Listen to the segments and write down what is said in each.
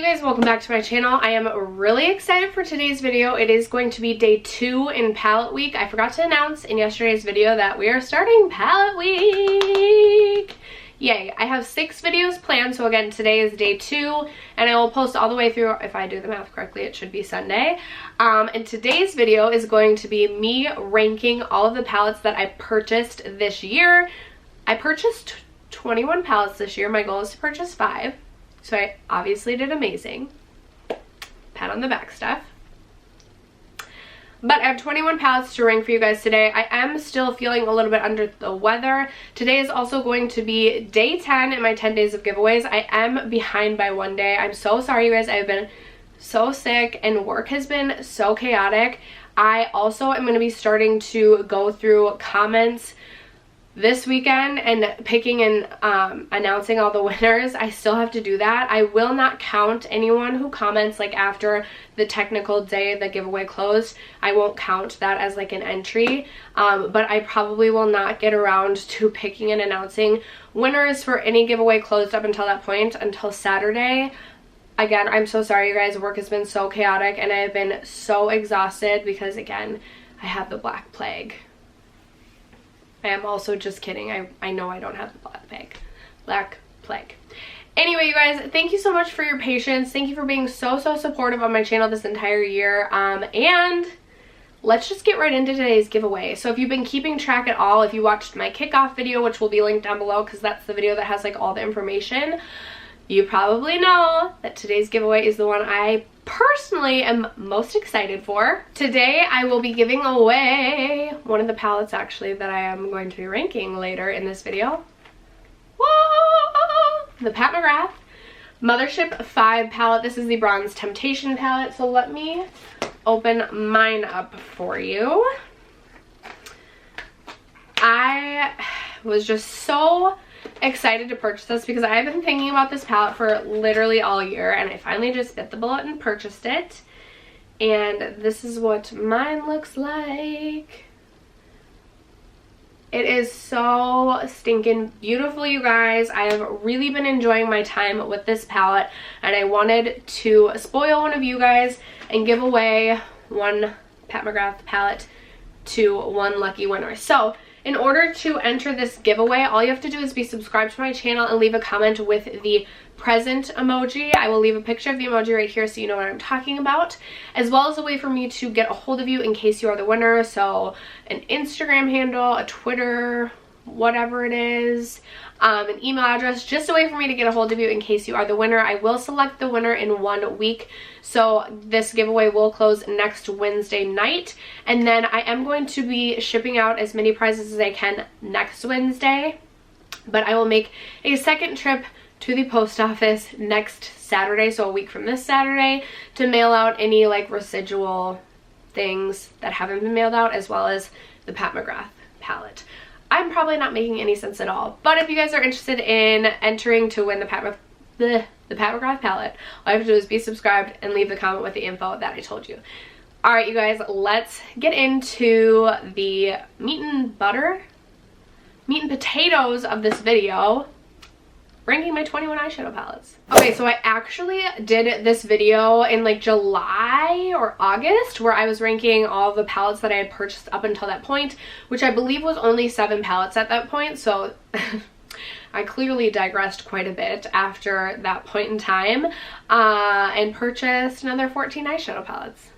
you guys, welcome back to my channel. I am really excited for today's video. It is going to be day 2 in palette week. I forgot to announce in yesterday's video that we are starting palette week. Yay. I have 6 videos planned, so again, today is day 2, and I will post all the way through. If I do the math correctly, it should be Sunday. And today's video is going to be me ranking all of the palettes that I purchased this year. I purchased 21 palettes this year. My goal is to purchase 5. So I obviously did amazing. Pat on the back stuff. But I have 21 palettes to rank for you guys today. I am still feeling a little bit under the weather. Today is also going to be day 10 in my 10 days of giveaways. I am behind by 1 day. I'm so sorry, you guys. I've been so sick and work has been so chaotic. I also am going to be starting to go through comments this weekend and picking and announcing all the winners. I still have to do that. I will not count anyone who comments like after the technical day the giveaway closed. I won't count that as like an entry, but I probably will not get around to picking and announcing winners for any giveaway closed up until that point, until Saturday. Again, I'm so sorry, you guys. Work has been so chaotic and I have been so exhausted because, again, I have the Black Plague. I am also just kidding. I know I don't have the Black Plague. Anyway, you guys, thank you so much for your patience. Thank you for being so supportive on my channel this entire year. And let's just get right into today's giveaway. So if you've been keeping track at all, if you watched my kickoff video, which will be linked down below because that's the video that has like all the information, you probably know that today's giveaway is the one I personally am most excited for. Today I will be giving away one of the palettes actually that I am going to be ranking later in this video. Whoa! The Pat McGrath Mothership 5 palette. This is the Bronze Temptation palette. So let me open mine up for you. I was just so excited to purchase this because I've been thinking about this palette for literally all year, and I finally just bit the bullet and purchased it. And this is what mine looks like. It is so stinking beautiful, you guys. I have really been enjoying my time with this palette, and I wanted to spoil one of you guys and give away one Pat McGrath palette to one lucky winner. So in order to enter this giveaway, all you have to do is be subscribed to my channel and leave a comment with the present emoji. I will leave a picture of the emoji right here so you know what I'm talking about, as well as a way for me to get a hold of you in case you are the winner. So an Instagram handle, a Twitter, whatever it is, an email address, just a way for me to get a hold of you in case you are the winner. I will select the winner in 1 week, so this giveaway will close next Wednesday night, and then I am going to be shipping out as many prizes as I can next Wednesday, but I will make a second trip to the post office next Saturday, so a week from this Saturday, to mail out any like residual things that haven't been mailed out, as well as the Pat McGrath palette. I'm probably not making any sense at all, but if you guys are interested in entering to win the Pat McGrath palette, all you have to do is be subscribed and leave the comment with the info that I told you. Alright, you guys, let's get into the meat and potatoes of this video, ranking my 21 eyeshadow palettes. Okay, so I actually did this video in like July or August where I was ranking all the palettes that I had purchased up until that point, which I believe was only 7 palettes at that point, so I clearly digressed quite a bit after that point in time, and purchased another 14 eyeshadow palettes.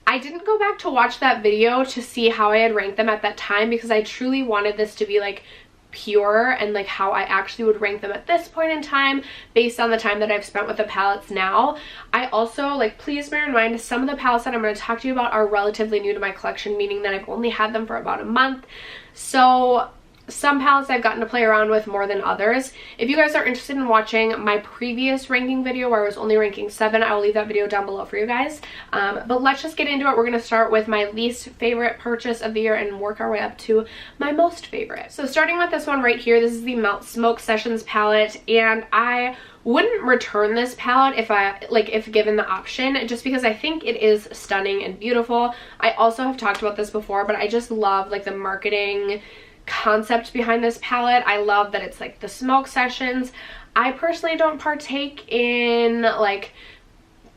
I didn't go back to watch that video to see how I had ranked them at that time because I truly wanted this to be like pure and like how I actually would rank them at this point in time based on the time that I've spent with the palettes now. I also, like, please bear in mind, some of the palettes that I'm going to talk to you about are relatively new to my collection, meaning that I've only had them for about a month. So some palettes I've gotten to play around with more than others. If you guys are interested in watching my previous ranking video where I was only ranking 7, I will leave that video down below for you guys. But let's just get into it. We're going to start with my least favorite purchase of the year and work our way up to my most favorite. So starting with this one right here, this is the Melt Smoke Sessions palette, and I wouldn't return this palette if given the option, just because I think it is stunning and beautiful. I also have talked about this before, but I just love like the marketing concept behind this palette. I love that it's like the smoke sessions. I personally don't partake in like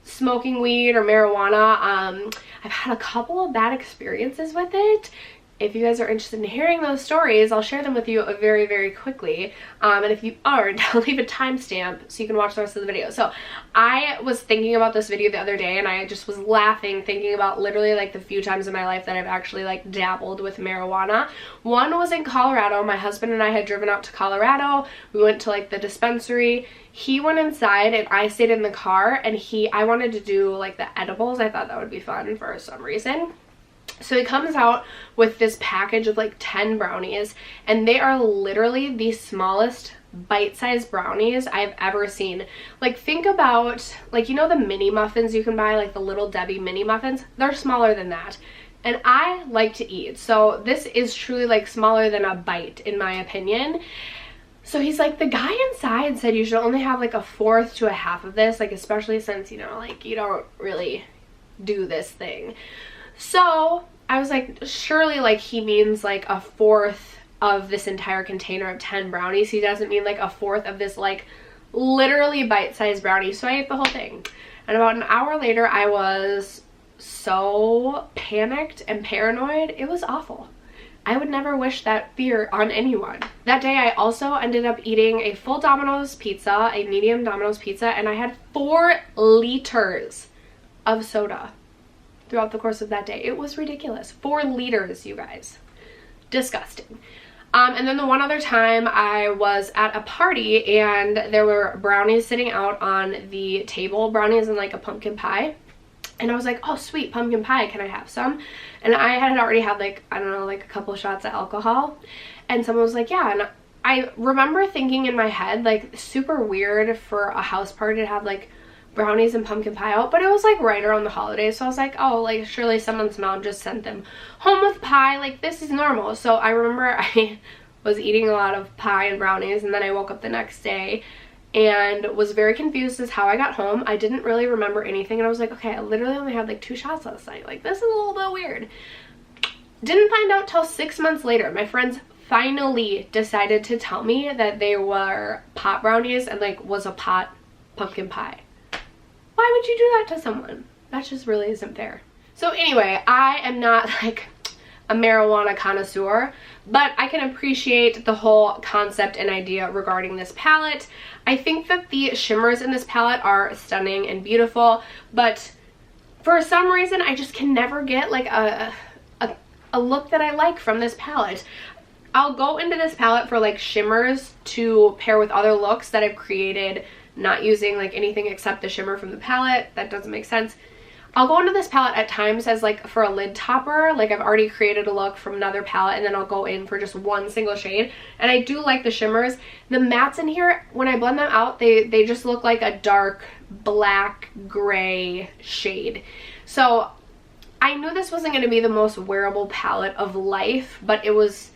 smoking weed or marijuana. I've had a couple of bad experiences with it. If you guys are interested in hearing those stories, I'll share them with you very, very quickly. And if you aren't, I'll leave a timestamp so you can watch the rest of the video. So I was thinking about this video the other day, and I just was laughing, thinking about literally like the few times in my life that I've actually like dabbled with marijuana. One was in Colorado. My husband and I had driven out to Colorado. We went to like the dispensary. He went inside and I stayed in the car, and I wanted to do like the edibles. I thought that would be fun for some reason. So he comes out with this package of like 10 brownies, and they are literally the smallest bite-sized brownies I've ever seen. Like, think about, like, you know the mini muffins you can buy, like the Little Debbie mini muffins? They're smaller than that. And I like to eat, so this is truly like smaller than a bite in my opinion. So he's like, the guy inside said you should only have like a fourth to a half of this, like especially since, you know, like you don't really do this thing. So I was like, surely like he means like a fourth of this entire container of 10 brownies. He doesn't mean like a fourth of this like literally bite-sized brownie. So I ate the whole thing. And about an hour later, I was so panicked and paranoid. It was awful. I would never wish that fear on anyone. That day I also ended up eating a full Domino's pizza, a medium Domino's pizza, and I had 4 liters of soda throughout the course of that day. It was ridiculous. 4 liters, you guys. Disgusting. And then the one other time I was at a party and there were brownies sitting out on the table, brownies and like a pumpkin pie. And I was like, oh sweet, pumpkin pie, can I have some? And I had already had like, I don't know, like a couple shots of alcohol. And someone was like, yeah. And I remember thinking in my head, like super weird for a house party to have like brownies and pumpkin pie out, but it was like right around the holidays, so I was like, oh, like surely someone's mom just sent them home with pie, like this is normal. So I remember I was eating a lot of pie and brownies, and then I woke up the next day and was very confused as how I got home. I didn't really remember anything, and I was like, okay, I literally only had like 2 shots last night, like this is a little bit weird. Didn't find out till 6 months later. My friends finally decided to tell me that they were pot brownies and like was a pot pumpkin pie. Why would you do that to someone? That just really isn't fair. So anyway, I am not like a marijuana connoisseur, but I can appreciate the whole concept and idea regarding this palette. I think that the shimmers in this palette are stunning and beautiful, but for some reason I just can never get like a look that I like from this palette. I'll go into this palette for like shimmers to pair with other looks that I've created, not using like anything except the shimmer from the palette. That doesn't make sense. I'll go into this palette at times as like for a lid topper, like I've already created a look from another palette, and then I'll go in for just one single shade. And I do like the shimmers. The mattes in here, when I blend them out, they just look like a dark black gray shade. So I knew this wasn't going to be the most wearable palette of life, but it was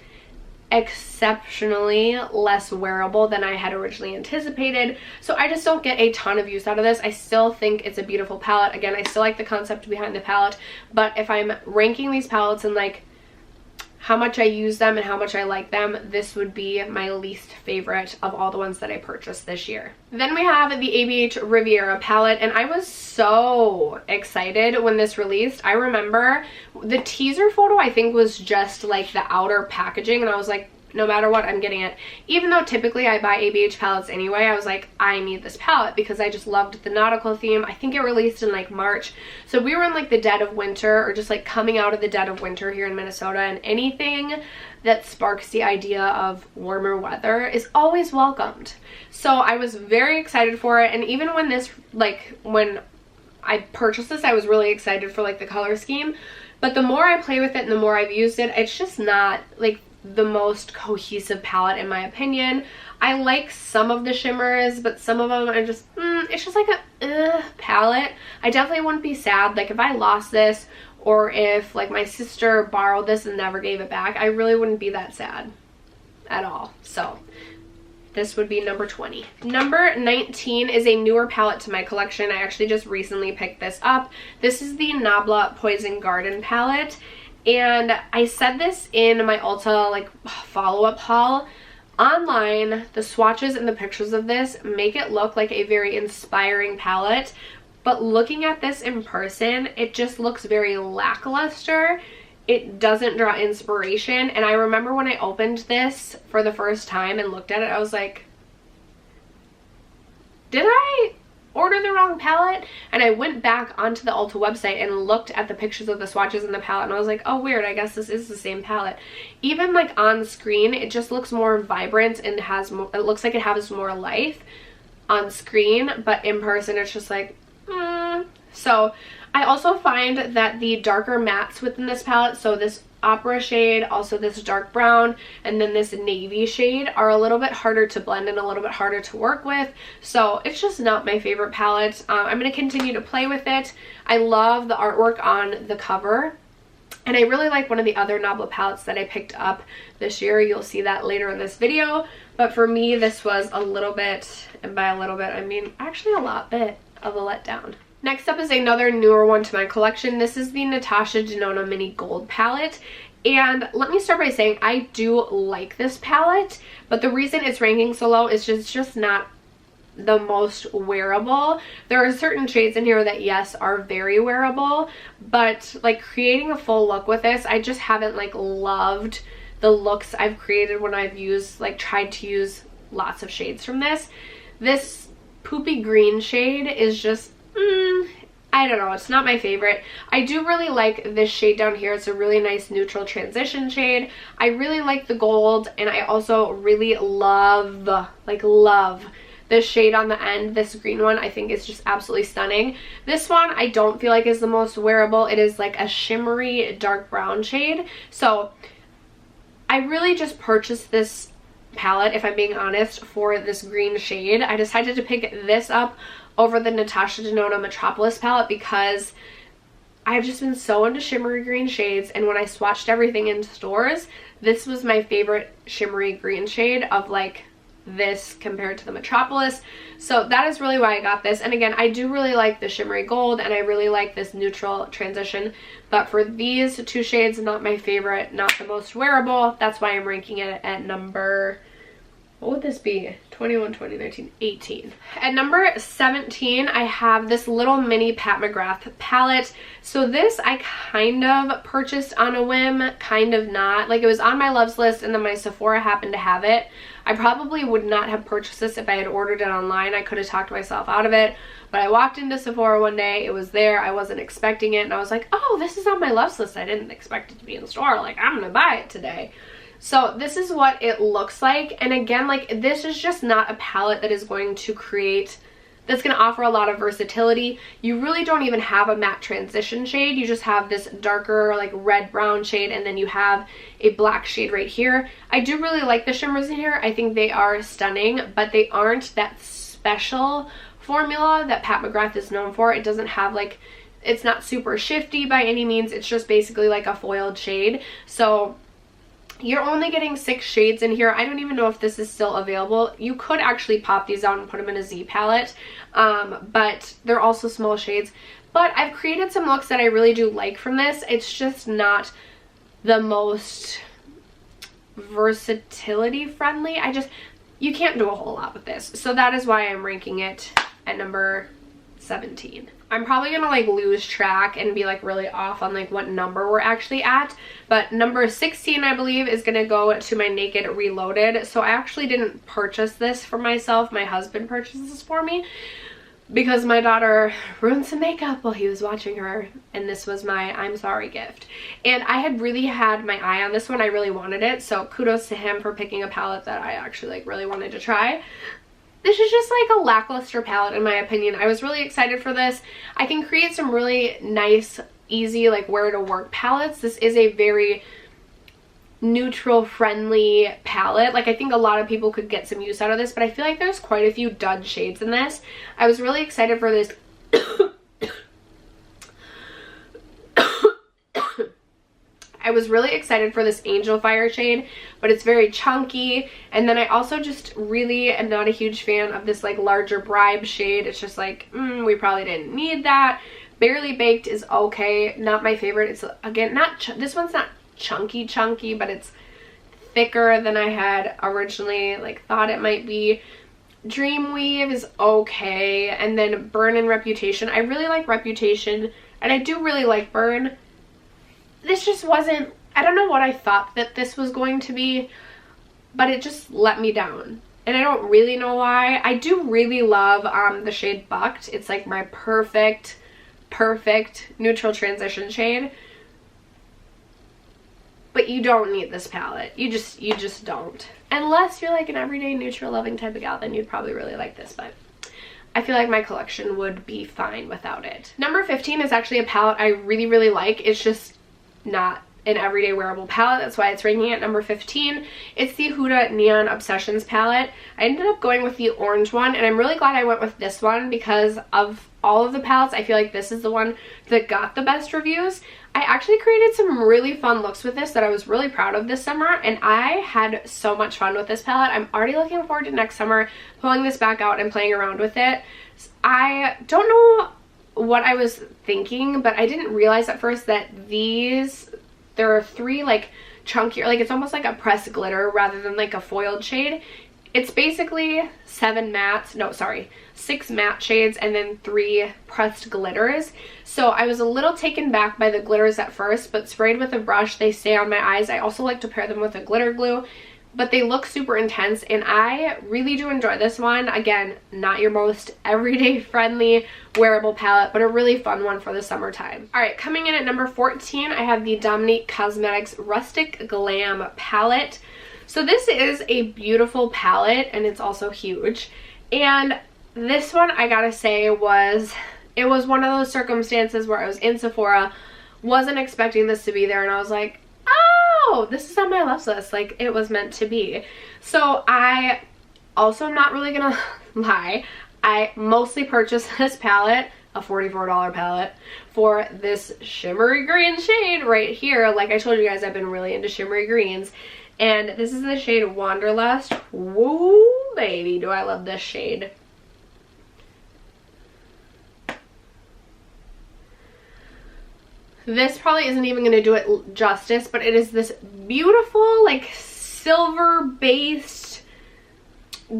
exceptionally less wearable than I had originally anticipated. So I just don't get a ton of use out of this. I still think it's a beautiful palette. Again, I still like the concept behind the palette, but if I'm ranking these palettes and like how much I use them and how much I like them, this would be my least favorite of all the ones that I purchased this year. Then we have the ABH Riviera palette, and I was so excited when this released. I remember the teaser photo, I think, was just like the outer packaging, and I was like, no matter what, I'm getting it. Even though typically I buy ABH palettes anyway, I was like, I need this palette because I just loved the nautical theme. I think it released in like March. So we were in like the dead of winter, or just like coming out of the dead of winter here in Minnesota, and anything that sparks the idea of warmer weather is always welcomed. So I was very excited for it, and even when this, like when I purchased this, I was really excited for like the color scheme. But the more I play with it and the more I've used it, it's just not like the most cohesive palette in my opinion. I like some of the shimmers, but some of them are just, it's just like a palette. I definitely wouldn't be sad like if I lost this, or if like my sister borrowed this and never gave it back. I really wouldn't be that sad at all. So this would be number 20. Number 19 is a newer palette to my collection. I actually just recently picked this up. This is the Nabla Poison Garden palette. And I said this in my Ulta like follow-up haul. Online, the swatches and the pictures of this make it look like a very inspiring palette, but looking at this in person, it just looks very lackluster. It doesn't draw inspiration. And I remember when I opened this for the first time and looked at it, I was like, did I order the wrong palette? And I went back onto the Ulta website and looked at the pictures of the swatches in the palette, and I was like, oh weird, I guess this is the same palette. Even like on screen, it just looks more vibrant and has more, it looks like it has more life on screen, but in person it's just like So I also find that the darker mattes within this palette, so this opera shade, also this dark brown, and then this navy shade, are a little bit harder to blend and a little bit harder to work with. So it's just not my favorite palette. I'm going to continue to play with it. I love the artwork on the cover, and I really like one of the other Nabla palettes that I picked up this year. You'll see that later in this video. But for me, this was a little bit, and by a little bit, I mean actually a lot bit of a letdown. Next up is another newer one to my collection. This is the Natasha Denona Mini Gold palette. And let me start by saying I do like this palette, but the reason it's ranking so low is just not the most wearable. There are certain shades in here that, yes, are very wearable, but like creating a full look with this, I just haven't like loved the looks I've created when I've used, like tried to use lots of shades from this. This poopy green shade is just I don't know, it's not my favorite. I do really like this shade down here. It's a really nice neutral transition shade. I really like the gold, and I also really love this shade on the end. This green one I think is just absolutely stunning. This one I don't feel like is the most wearable. It is like a shimmery dark brown shade. So I really just purchased this palette, if I'm being honest, for this green shade. I decided to pick this up over the Natasha Denona Metropolis palette because I've just been so into shimmery green shades, and when I swatched everything in stores, this was my favorite shimmery green shade of like this compared to the Metropolis. So that is really why I got this. And again, I do really like the shimmery gold, and I really like this neutral transition, but for these two shades, not my favorite, not the most wearable. That's why I'm ranking it at number, what would this be? 21, 2019, 18. At number 17, I have this little mini Pat McGrath palette. So this I kind of purchased on a whim, kind of not. Like, it was on my loves list, and then my Sephora happened to have it. I probably would not have purchased this if I had ordered it online. I could have talked myself out of it. But I walked into Sephora one day, it was there, I wasn't expecting it, and I was like, oh, this is on my loves list. I didn't expect it to be in the store. Like, I'm gonna buy it today. So this is what it looks like. And again, like, this is just not a palette that is going to create, that's going to offer a lot of versatility. You really don't even have a matte transition shade. You just have this darker like red brown shade, and then you have a black shade right here. I do really like the shimmers in here. I think they are stunning, but they aren't that special formula that Pat McGrath is known for. It doesn't have like, it's not super shifty by any means. It's just basically like a foiled shade. So you're only getting 6 shades in here. I don't even know if this is still available. You could actually pop these out and put them in a Z palette, but they're also small shades. But I've created some looks that I really do like from this. It's just not the most versatility friendly. You can't do a whole lot with this. So that is why I'm ranking it at number 17. I'm probably gonna like lose track and be like really off on like what number we're actually at, but number 16 I believe is gonna go to my Naked Reloaded. So I actually didn't purchase this for myself. My husband purchased this for me because my daughter ruined some makeup while he was watching her, and this was my I'm sorry gift. And I had really had my eye on this one. I really wanted it, so kudos to him for picking a palette that I actually like really wanted to try. This is just like a lackluster palette in my opinion. I was really excited for this. I can create some really nice, easy, like wear to work palettes. This is a very neutral friendly palette. Like, I think a lot of people could get some use out of this, but I feel like there's quite a few dud shades in this. I was really excited for this. I was really excited for this Angel Fire shade, but it's very chunky. And then I also just really am not a huge fan of this like larger Bribe shade. It's just like, we probably didn't need that. Barely Baked is okay, not my favorite. It's again not this one's not chunky, but it's thicker than I had originally like thought it might be. Dreamweave is okay, and then Burn and Reputation. I really like Reputation, and I do really like Burn. This just wasn't, I don't know what I thought that this was going to be, but it just let me down. And I don't really know why. I do really love the shade Bucked. It's like my perfect neutral transition shade. But you don't need this palette. You just don't. Unless you're like an everyday neutral loving type of gal, then you'd probably really like this, but I feel like my collection would be fine without it. Number 15 is actually a palette I really like. It's just not an everyday wearable palette. That's why it's ranking at number 15. It's the Huda Neon Obsessions palette. I ended up going with the orange one, and I'm really glad I went with this one because of all of the palettes, I feel like this is the one that got the best reviews. I actually created some really fun looks with this that I was really proud of this summer, and I had so much fun with this palette. I'm already looking forward to next summer, pulling this back out and playing around with it. I don't know what I was thinking, but I didn't realize at first that there are 3 like chunkier, like it's almost like a pressed glitter rather than like a foiled shade. It's basically 6 matte shades and then 3 pressed glitters. So I was a little taken back by the glitters at first, but sprayed with a brush, they stay on my eyes. I also like to pair them with a glitter glue, but they look super intense, and I really do enjoy this one. Again, not your most everyday friendly wearable palette, but a really fun one for the summertime. All right, coming in at number 14, I have the Dominique Cosmetics Rustic Glam palette. So this is a beautiful palette, and it's also huge. And this one, I gotta say, it was one of those circumstances where I was in Sephora, wasn't expecting this to be there, and I was like, oh, this is on my love list. Like, it was meant to be. So I also am not really gonna lie. I mostly purchased this palette, a $44 palette, for this shimmery green shade right here. Like I told you guys, I've been really into shimmery greens. And this is the shade Wanderlust. Woo, baby, do I love this shade. This probably isn't even going to do it justice, but it is this beautiful, like, silver-based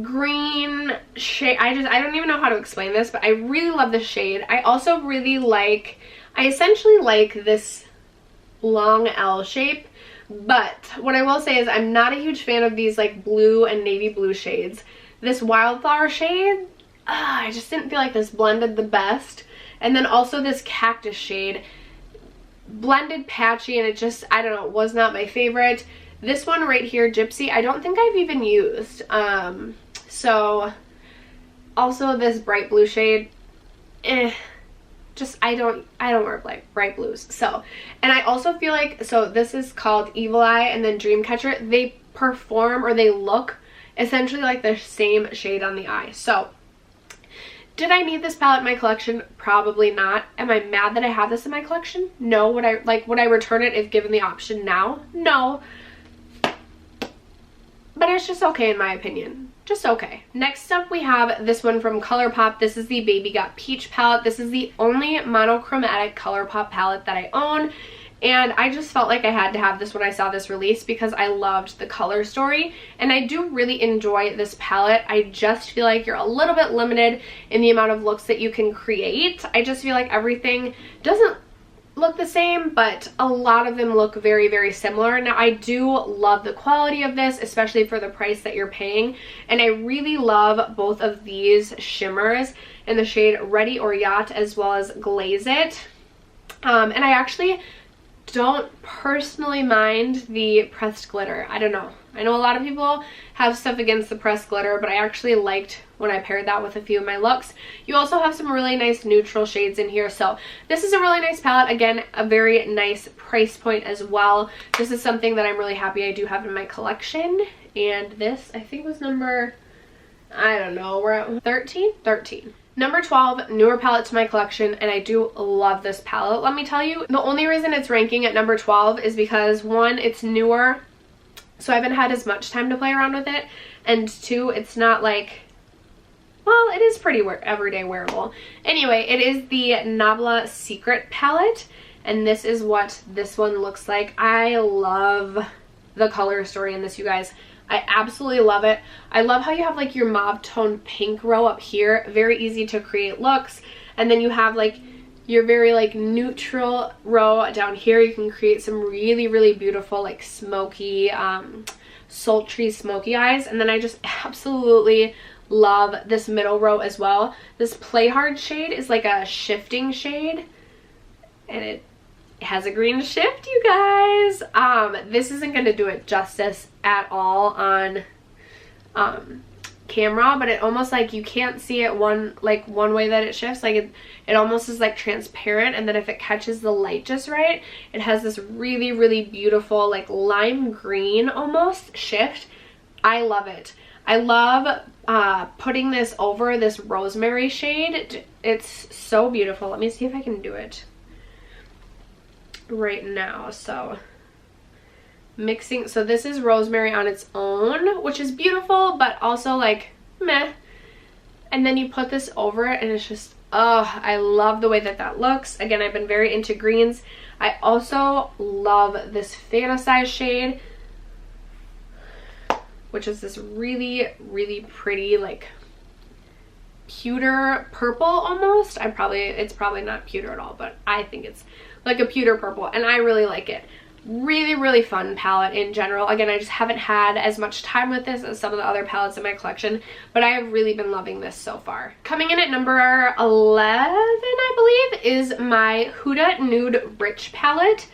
green shade. I don't even know how to explain this, but I really love this shade. I also really like, I essentially like this long L shape. But what I will say is I'm not a huge fan of these like blue and navy blue shades. This Wildflower shade, I just didn't feel like this blended the best. And then also this Cactus shade, blended patchy, and it just, I don't know, was not my favorite. This one right here, Gypsy, I don't think I've even used. So also this bright blue shade, just I don't wear bright blues. So, and I also feel like, so this is called Evil Eye and then Dreamcatcher. They perform, or they look essentially like the same shade on the eye. So did I need this palette in my collection? Probably not. Am I mad that I have this in my collection? No. Would I return it if given the option now? No. But it's just okay in my opinion. Just okay. Next up we have this one from Colorpop. This is the Baby Got Peach palette. This is the only monochromatic Colorpop palette that I own. And I just felt like I had to have this when I saw this release because I loved the color story. And I do really enjoy this palette. I just feel like you're a little bit limited in the amount of looks that you can create. I just feel like everything doesn't look the same, but a lot of them look very similar. Now I do love the quality of this, especially for the price that you're paying, and I really love both of these shimmers in the shade Ready or Yacht as well as Glaze It. And I actually don't personally mind the pressed glitter. I don't know. I know a lot of people have stuff against the pressed glitter, but I actually liked when I paired that with a few of my looks. You also have some really nice neutral shades in here. So this is a really nice palette. Again, a very nice price point as well. This is something that I'm really happy I do have in my collection. And this, I think, was number, I don't know, we're at 13? 13. Number 12, newer palette to my collection, and I do love this palette. Let me tell you, the only reason it's ranking at number 12 is because, one, it's newer, so I haven't had as much time to play around with it, and two, it's not like, well, it is pretty everyday wearable. Anyway, it is the Nabla Secret palette, and this is what this one looks like. I love the color story in this, you guys. I absolutely love it. I love how you have like your mauve tone pink row up here. Very easy to create looks. And then you have like your very like neutral row down here. You can create some really, really beautiful like smoky, sultry smoky eyes. And then I just absolutely love this middle row as well. This Play Hard shade is like a shifting shade. And it has a green shift, you guys. This isn't going to do it justice at all on camera, but it almost like you can't see it one way that it shifts. Like it almost is like transparent, and then if it catches the light just right, it has this really, really beautiful like lime green almost shift. I love it. I love putting this over this Rosemary shade. It's so beautiful. Let me see if I can do it right now. So mixing, so this is Rosemary on its own, which is beautiful, but also like meh. And then you put this over it and it's just, oh, I love the way that that looks. Again, I've been very into greens. I also love this Fantasize shade, which is this really, really pretty like pewter purple almost. It's probably not pewter at all, but I think it's like a pewter purple, and I really like it. Really, really fun palette in general. Again, I just haven't had as much time with this as some of the other palettes in my collection, but I have really been loving this so far. Coming in at number 11, I believe, is my Huda Nude Rich palette,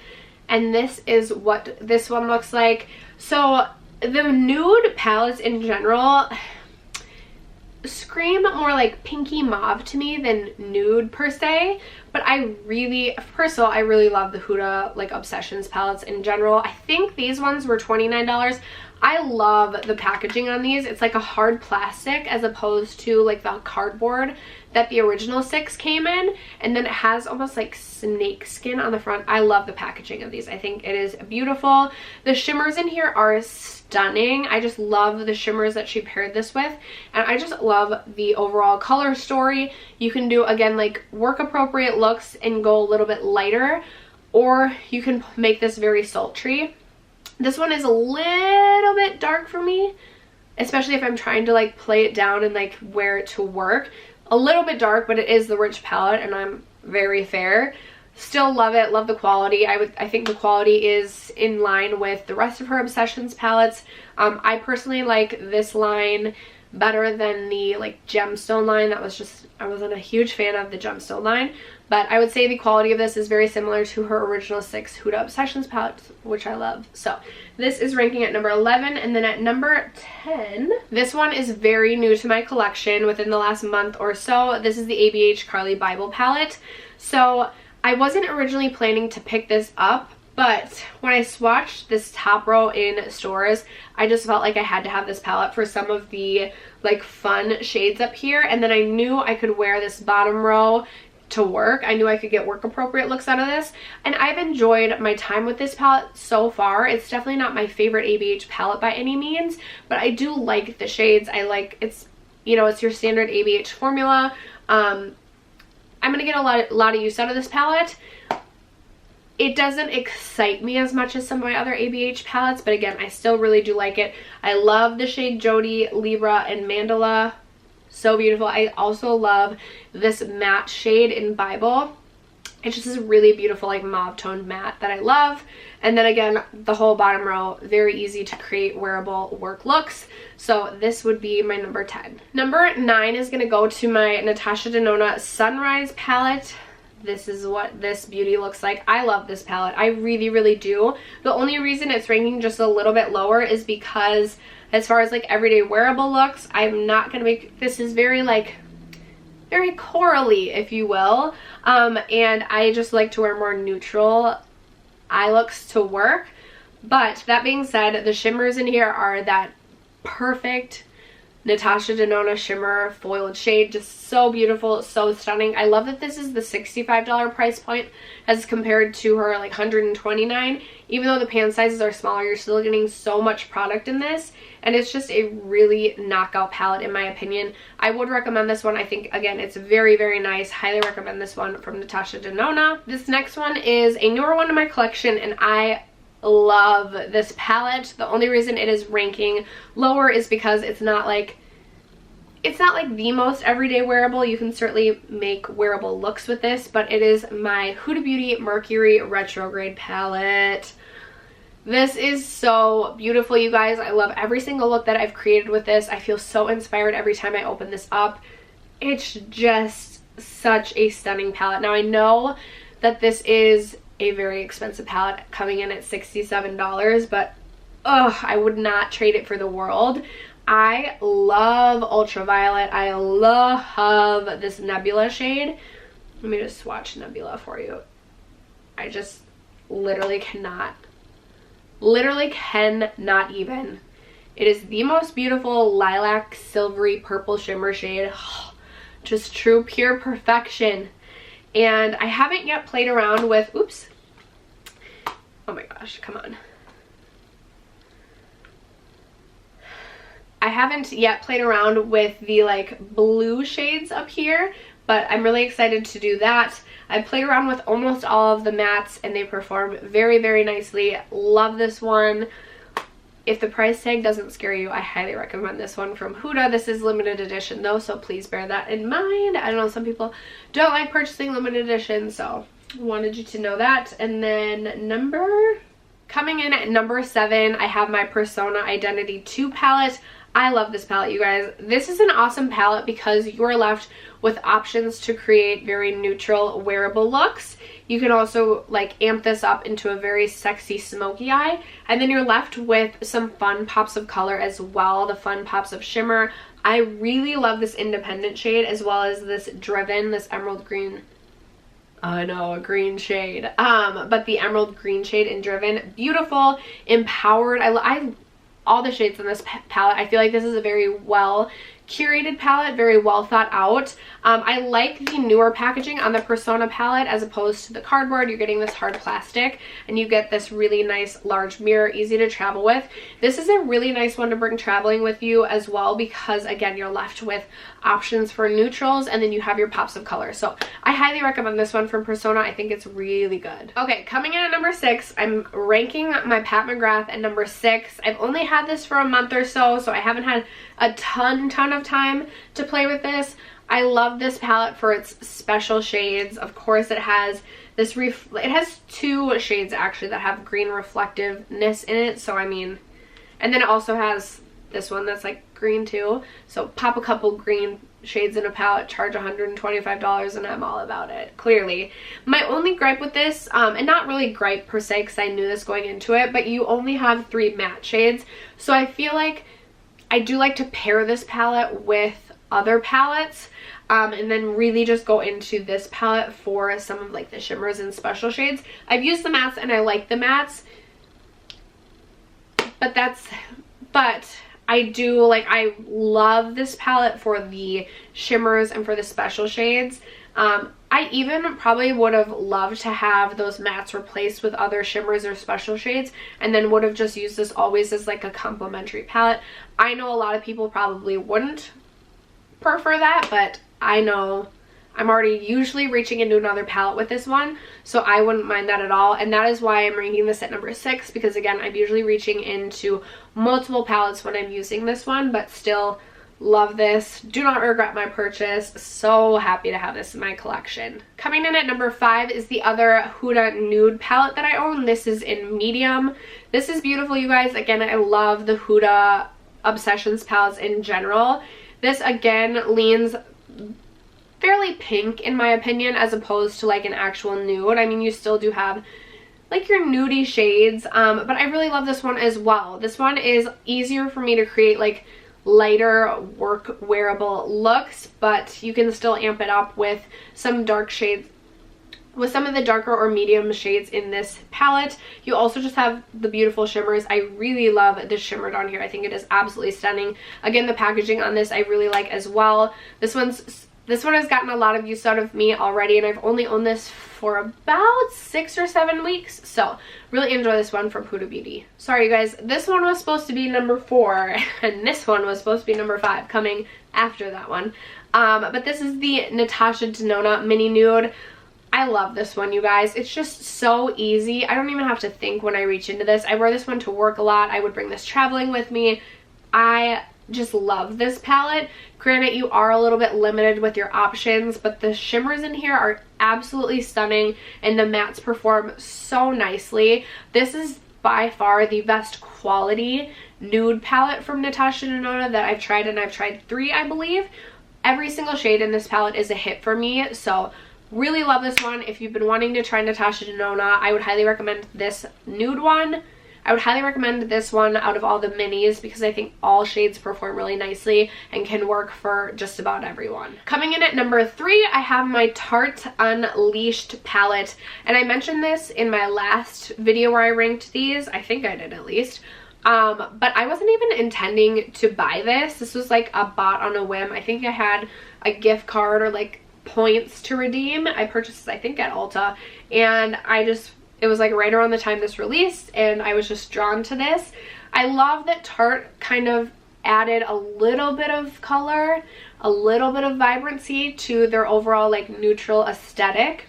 and this is what this one looks like. So the nude palettes in general scream more like pinky mauve to me than nude per se, but I really love the Huda like Obsessions palettes in general. I think these ones were $29. I love the packaging on these. It's like a hard plastic as opposed to like the cardboard that the original 6 came in, and then it has almost like snake skin on the front. I love the packaging of these. I think it is beautiful. The shimmers in here are stunning. I just love the shimmers that she paired this with, and I just love the overall color story. You can do, again, like work appropriate looks and go a little bit lighter, or you can make this very sultry. This one is a little bit dark for me, especially if I'm trying to like play it down and like wear it to work. A little bit dark, but it is the Rich palette, and I'm very fair. Still love it, love the quality. I think the quality is in line with the rest of her Obsessions palettes. I personally like this line better than the like gemstone line. I wasn't a huge fan of the gemstone line, but I would say the quality of this is very similar to her original 6 Huda Obsessions palettes, which I love. So this is ranking at number 11, and then at number 10, this one is very new to my collection within the last month or so. This is the ABH Carly Bible palette. So I wasn't originally planning to pick this up, but when I swatched this top row in stores, I just felt like I had to have this palette for some of the like fun shades up here, and then I knew I could wear this bottom row to work. I knew I could get work appropriate looks out of this, and I've enjoyed my time with this palette so far. It's definitely not my favorite ABH palette by any means, but I do like the shades. I like, it's, you know, it's your standard ABH formula. I'm gonna get a lot of use out of this palette. It doesn't excite me as much as some of my other ABH palettes, but again, I still really do like it. I love the shade Jody, Libra, and Mandala. So beautiful. I also love this matte shade in Bible. It's just this really beautiful like mauve toned matte that I love. And then again, the whole bottom row, very easy to create wearable work looks. So this would be my number 10. Number 9 is going to go to my Natasha Denona Sunrise palette. This is what this beauty looks like. I love this palette. I really, really do. The only reason it's ranking just a little bit lower is because as far as like everyday wearable looks, I'm not going to make, this is very like, very corally, if you will. And I just like to wear more neutral eye looks to work. But that being said, the shimmers in here are that perfect Natasha Denona shimmer foiled shade. Just so beautiful, so stunning. I love that this is the $65 price point as compared to her like $129. Even though the pan sizes are smaller, you're still getting so much product in this, and it's just a really knockout palette in my opinion. I would recommend this one. I think, again, it's very, very nice. Highly recommend this one from Natasha Denona. This next one is a newer one in my collection, and I love this palette. The only reason it is ranking lower is because it's not like the most everyday wearable. You can certainly make wearable looks with this, but it is my Huda Beauty Mercury Retrograde palette. This is so beautiful, you guys. I love every single look that I've created with this. I feel so inspired every time I open this up. It's just such a stunning palette. Now I know that this is a very expensive palette, coming in at $67, but I would not trade it for the world. I love Ultraviolet. I love this Nebula shade. Let me just swatch Nebula for you. I just literally cannot even. It is the most beautiful lilac silvery purple shimmer shade. Just true pure perfection. And I haven't yet played around with, oops, oh my gosh, come on. I haven't yet played around with the like blue shades up here, but I'm really excited to do that. I've played around with almost all of the mattes and they perform very, very nicely. Love this one. If the price tag doesn't scare you, I highly recommend this one from Huda. This is limited edition though, so please bear that in mind. I know some people don't like purchasing limited edition, so I wanted you to know that. And then coming in at number 7, I have my Persona Identity 2 palette. I love this palette, you guys. This is an awesome palette because you're left with options to create very neutral wearable looks. You can also like amp this up into a very sexy smoky eye, and then you're left with some fun pops of color as well, the fun pops of shimmer. I really love this Independent shade as well as this Driven, this emerald green. I know, a green shade, but the emerald green shade in Driven, beautiful, empowered. I all the shades in this palette. I feel like this is a very well curated palette, very well thought out. I like the newer packaging on the Persona palette as opposed to the cardboard. You're getting this hard plastic and you get this really nice large mirror, easy to travel with. This is a really nice one to bring traveling with you as well because again, you're left with options for neutrals and then you have your pops of color. So I highly recommend this one from Persona. I think it's really good. Okay, coming in at number 6, I'm ranking my Pat McGrath at number 6. I've only had this for a month or so, so I haven't had a ton of time to play with this. I love this palette for its special shades. Of course, it has this it has 2 shades actually that have green reflectiveness in it. So I mean, and then it also has this one that's like green too. So pop a couple green shades in a palette, charge $125, and I'm all about it, clearly. My only gripe with this, and not really gripe per se because I knew this going into it, but you only have 3 matte shades. So I feel like I do like to pair this palette with other palettes and then really just go into this palette for some of like the shimmers and special shades. I've used the mattes and I like the mattes, but I love this palette for the shimmers and for the special shades. I even probably would have loved to have those mattes replaced with other shimmers or special shades and then would have just used this always as like a complementary palette. I know a lot of people probably wouldn't prefer that, but I know I'm already usually reaching into another palette with this one, so I wouldn't mind that at all. And that is why I'm ranking this at number 6, because again, I'm usually reaching into multiple palettes when I'm using this one, but still love this. Do not regret my purchase. So happy to have this in my collection. Coming in at number 5 is the other Huda Nude palette that I own. This is in medium. This is beautiful, you guys. Again, I love the Huda Obsessions palettes in general. This again leans fairly pink in my opinion as opposed to like an actual nude. I mean, you still do have like your nudie shades, but I really love this one as well. This one is easier for me to create like lighter work wearable looks, but you can still amp it up with some dark shades, with some of the darker or medium shades in this palette. You also just have the beautiful shimmers. I really love this shimmer down here. I think it is absolutely stunning. Again, the packaging on this I really like as well. This one has gotten a lot of use out of me already, and I've only owned this for about 6 or 7 weeks, so really enjoy this one from Huda Beauty. Sorry you guys, this one was supposed to be number 4 and this one was supposed to be number 5 coming after that one, but this is the Natasha Denona Mini Nude. I love this one, you guys. It's just so easy. I don't even have to think when I reach into this. I wear this one to work a lot. I would bring this traveling with me. I just love this palette. Granted, you are a little bit limited with your options, but the shimmers in here are absolutely stunning and the mattes perform so nicely. This is by far the best quality nude palette from Natasha Denona that I've tried, and I've tried 3, I believe. Every single shade in this palette is a hit for me, so really love this one. If you've been wanting to try Natasha Denona, I would highly recommend this nude one. I would highly recommend this one out of all the minis because I think all shades perform really nicely and can work for just about everyone. Coming in at number 3, I have my Tarte Unleashed palette. And I mentioned this in my last video where I ranked these. I think I did at least. But I wasn't even intending to buy this. This was like a bought on a whim. I think I had a gift card or like points to redeem. I purchased this, I think, at Ulta. And it was like right around the time this released and I was just drawn to this. I love that Tarte kind of added a little bit of color, a little bit of vibrancy to their overall like neutral aesthetic.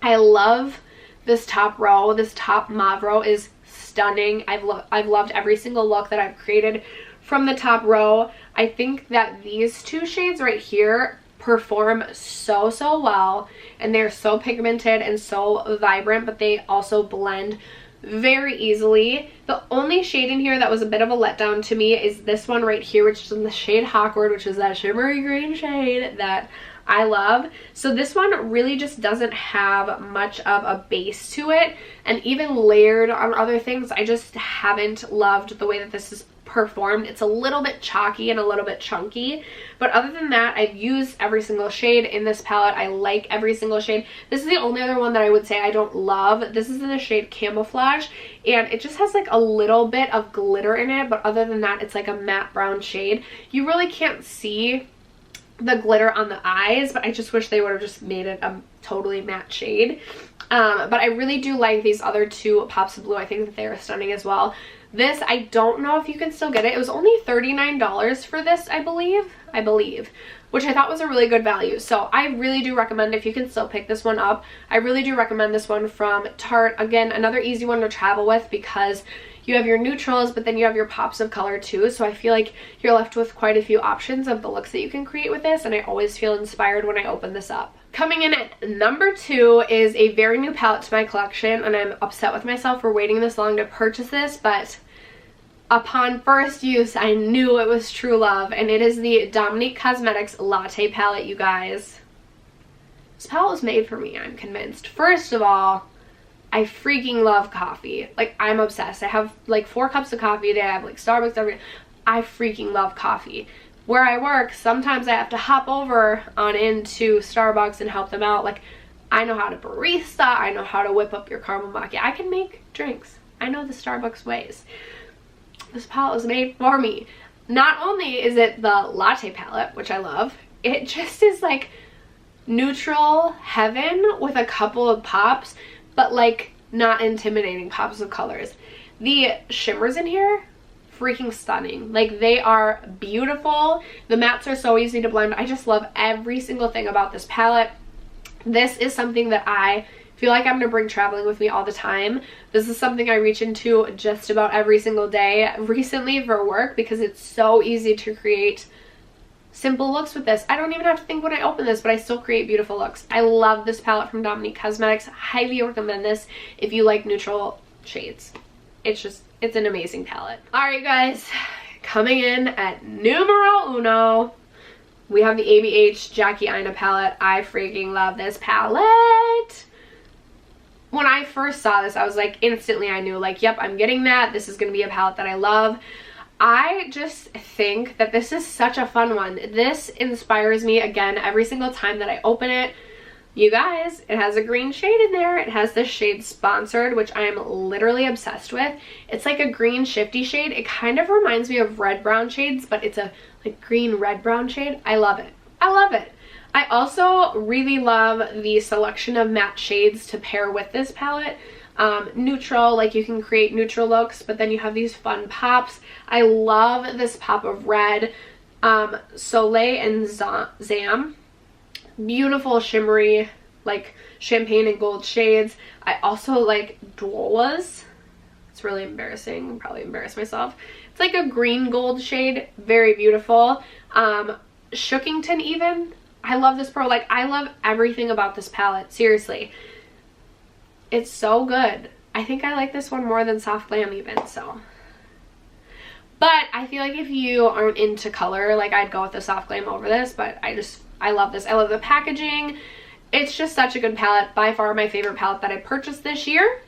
I love this top row. This top mauve row is stunning. I've loved every single look that I've created from the top row. I think that these 2 shades right here perform so well, and they're so pigmented and so vibrant, but they also blend very easily. The only shade in here that was a bit of a letdown to me is this one right here, which is in the shade Hawkward, which is that shimmery green shade that I love. So this one really just doesn't have much of a base to it, and even layered on other things, I just haven't loved the way that this is performed. It's a little bit chalky and a little bit chunky, but other than that, I've used every single shade in this palette. I like every single shade. This is the only other one that I would say I don't love. This is in the shade Camouflage, and it just has like a little bit of glitter in it, but other than that, it's like a matte brown shade. You really can't see the glitter on the eyes, but I just wish they would have just made it a totally matte shade. But I really do like these other 2 pops of blue. I think that they are stunning as well. This, I don't know if you can still get it. It was only $39 for this, I believe, which I thought was a really good value. So I really do recommend, if you can still pick this one up, I really do recommend this one from Tarte. Again, another easy one to travel with because you have your neutrals, but then you have your pops of color too. So I feel like you're left with quite a few options of the looks that you can create with this, and I always feel inspired when I open this up. Coming in at number 2 is a very new palette to my collection, and I'm upset with myself for waiting this long to purchase this, but upon first use, I knew it was true love, and it is the Dominique Cosmetics Latte palette, you guys. This palette was made for me, I'm convinced. First of all, I freaking love coffee. Like, I'm obsessed. I have like 4 cups of coffee a day. I have like Starbucks every day. I freaking love coffee. Where I work, sometimes I have to hop over on into Starbucks and help them out. Like, I know how to barista. I know how to whip up your caramel macchiato. I can make drinks. I know the Starbucks ways. This palette was made for me. Not only is it the latte palette, which I love, it just is like neutral heaven with a couple of pops, but like not intimidating pops of colors. The shimmers in here, freaking stunning. Like, they are beautiful. The mattes are so easy to blend. I just love every single thing about this palette. This is something that I feel like I'm going to bring traveling with me all the time. This is something I reach into just about every single day recently for work because it's so easy to create simple looks with this. I don't even have to think when I open this, but I still create beautiful looks. I love this palette from Dominique Cosmetics. Highly recommend this if you like neutral shades. It's an amazing palette. Alright guys, coming in at numero uno, we have the ABH Jackie Aina palette. I freaking love this palette. When I first saw this, I was like, instantly I knew, like, yep, I'm getting that. This is going to be a palette that I love. I just think that this is such a fun one. This inspires me again every single time that I open it. You guys, it has a green shade in there. It has this shade Sponsored, which I am literally obsessed with. It's like a green shifty shade. It kind of reminds me of red brown shades, but it's a like green red brown shade. I love it. I love it. I also really love the selection of matte shades to pair with this palette. Neutral, like you can create neutral looks, but then you have these fun pops. I love this pop of red. Soleil and Zam. Beautiful shimmery like champagne and gold shades. I also like Dola's. It's really embarrassing. I'll probably embarrass myself. It's like a green gold shade. Very beautiful. Shookington even. I love this pearl. Like, I love everything about this palette. Seriously. It's so good. I think I like this one more than Soft Glam even, so. But I feel like if you aren't into color, like, I'd go with the Soft Glam over this, but I love this. I love the packaging. It's just such a good palette. By far my favorite palette that I purchased this year.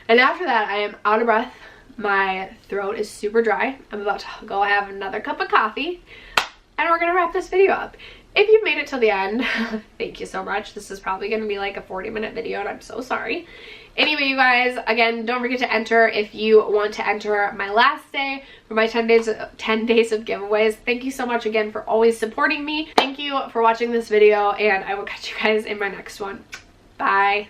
And after that, I am out of breath. My throat is super dry. I'm about to go have another cup of coffee. And we're going to wrap this video up. If you've made it till the end, thank you so much. This is probably going to be like a 40-minute video, and I'm so sorry. Anyway, you guys, again, don't forget to enter if you want to enter my last day for my 10 days of giveaways. Thank you so much again for always supporting me. Thank you for watching this video, and I will catch you guys in my next one. Bye.